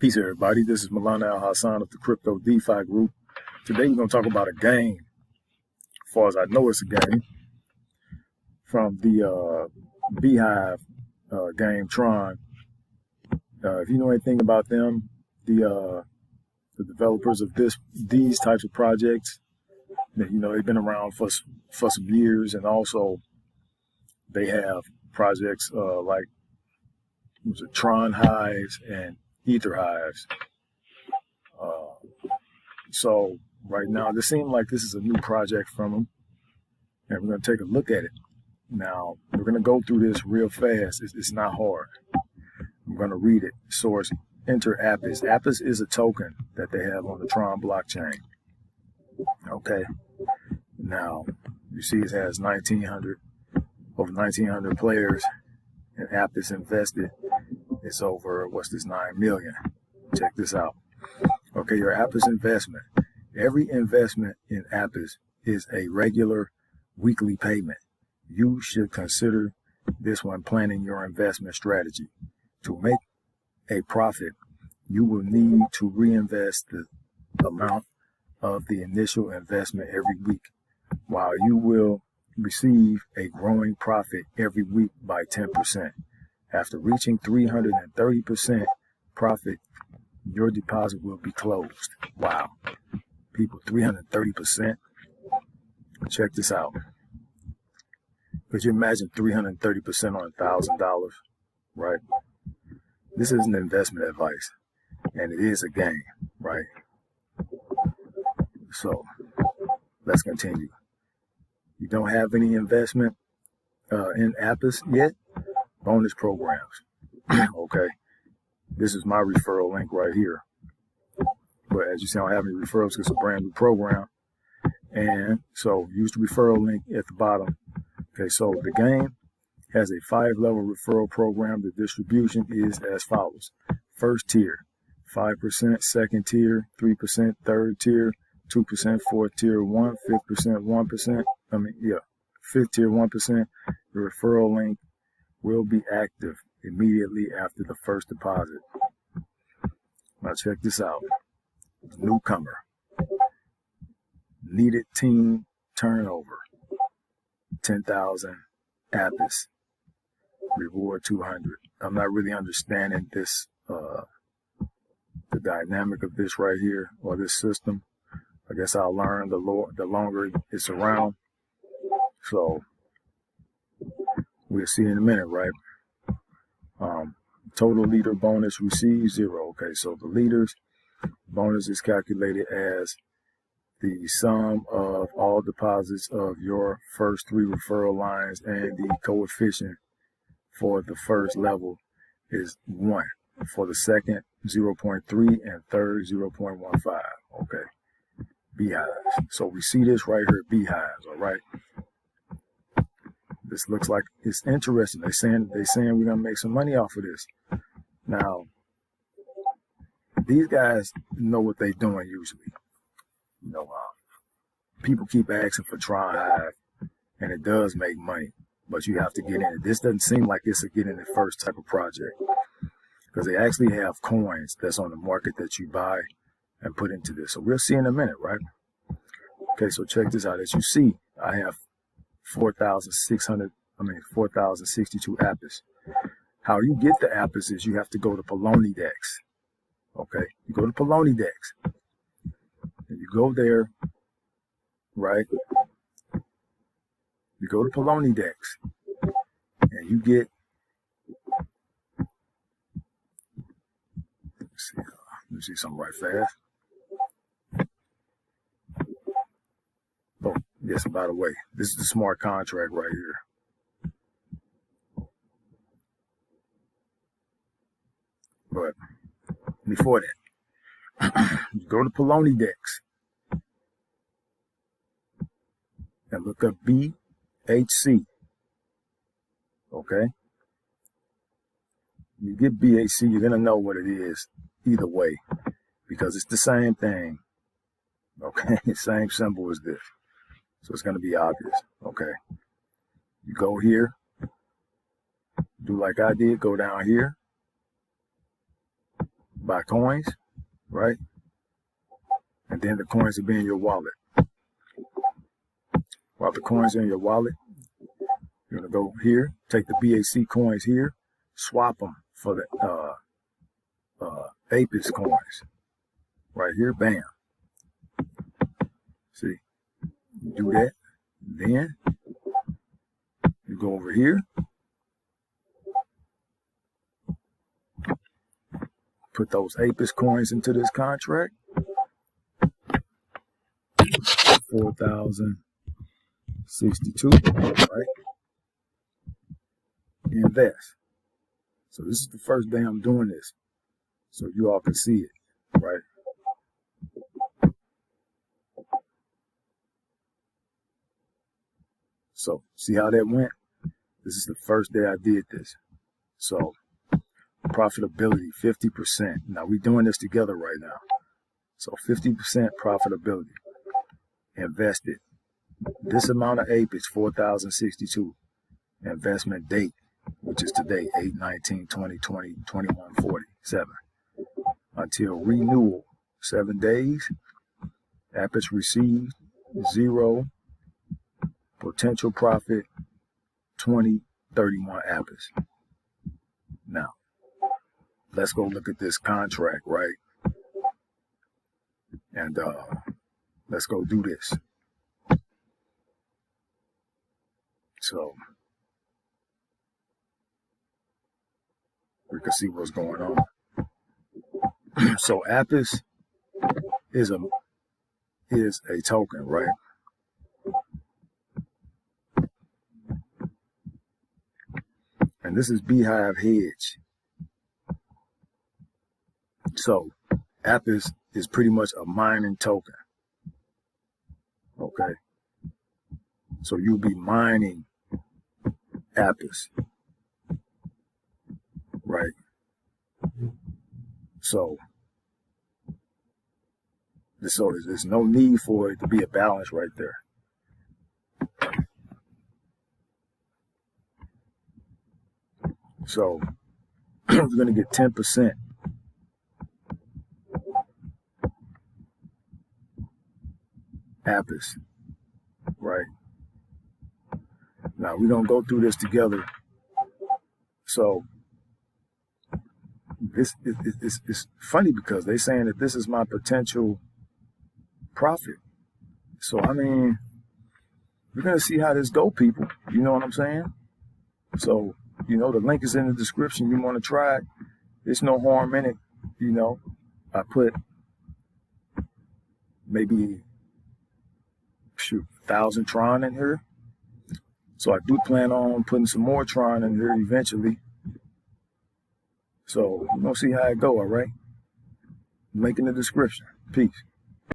Peace, everybody. This is Milana Al Hassan of the Crypto DeFi Group. Today, we're going to talk about a game. As far as I know, it's a game from the Beehive game Tron. If you know anything about them, the developers of these types of projects, they've been around for some years, and also they have projects like Tron Hives and Ether Hives. So right now, this seems like this is a new project from them, and we're going to take a look at it. Now, we're going to go through this real fast. It's not hard. I'm going to read it. Source, enter Apis. Apis is a token that they have on the Tron blockchain. Okay. Now, you see it has over 1,900 players, and Apis invested. It's over, 9 million. Check this out. Okay, your Apis investment. Every investment in Apis is a regular weekly payment. You should consider this when planning your investment strategy. To make a profit, you will need to reinvest the amount of the initial investment every week, while you will receive a growing profit every week by 10%. After reaching 330% profit, your deposit will be closed. Wow. People, 330%. Check this out. Could you imagine 330% on $1,000, right? This isn't investment advice, and it is a game, right? So, let's continue. You don't have any investment in Apis yet? Bonus programs. Okay. This is my referral link right here. But as you see, I don't have any referrals because it's a brand new program. And so use the referral link at the bottom. Okay, so the game has a 5-level referral program. The distribution is as follows. First tier, 5%, second tier, 3%, third tier, 2%, fourth tier, 1%, 5%, 1%. Fifth tier, 1%. The referral link will be active immediately after the first deposit. Now check this out. Newcomer. Needed team turnover. 10,000 Apis. Reward 200. I'm not really understanding this, the dynamic of this right here, or this system. I guess I'll learn the longer it's around. So we'll see in a minute, right? Total leader bonus received 0. Okay, so the leaders bonus is calculated as the sum of all deposits of your first 3 referral lines, and the coefficient for the first level is 1. For the second, 0.3, and third, 0.15. Okay, Beehives. So we see this right here, Beehives. All right. This looks like it's interesting. They're saying we're gonna make some money off of this. Now, these guys know what they're doing usually. People keep asking for Tron Hive, and it does make money, but you have to get in it. This doesn't seem like it's a get in it first type of project, because they actually have coins that's on the market that you buy and put into this. So we'll see in a minute, right? Okay, so check this out. As you see, I have 4,062 Apis. How you get the Apis is you have to go to Poloni Dex. Okay, you go to Poloni Dex, and you go there, right? You go to Poloni Dex, and you get. Let me see something right fast. Oh, yes, by the way, this is the smart contract right here. But before that, you go to Poloni Dex and look up BHC. Okay? You get BHC, you're going to know what it is either way, because it's the same thing. Okay? Same symbol as this. So it's going to be obvious. Okay? You go here, do like I did, go down here, buy coins, right? And then the coins will be in your wallet. While the coins are in your wallet, you're going to go here, take the BAC coins here, swap them for the APIS coins. Right here, bam. See, you do that. Then you go over here, put those APIS coins into this contract. 4,062, right? Invest. So this is the first day I'm doing this, so you all can see it, right? So see how that went? This is the first day I did this. So profitability, 50%. Now we're doing this together right now. So 50% profitability. Invested. This amount of APIS, 4,062. Investment date, which is today, 8/19/2020, 21:47. Until renewal, 7 days. APIS received 0. Potential profit, 2031 APIS. Now, let's go look at this contract, right? And let's go do this. So we can see what's going on. So APIS is a token, right? And this is Beehive Hedge. So APIS is pretty much a mining token. Okay. So you'll be mining APIS. Right. So there's no need for it to be a balance right there. So you're going to get 10%. APIS. Right. Now we're going to go through this together. So this it's funny because they're saying that this is my potential profit. So I mean, we're going to see how this go, people. You know what I'm saying? So, you know, the link is in the description. You want to try it. There's no harm in it. You know, I put maybe 1,000 Tron in here. So I do plan on putting some more Tron in here eventually. So we're going to see how it go, all right? Link in the description. Peace.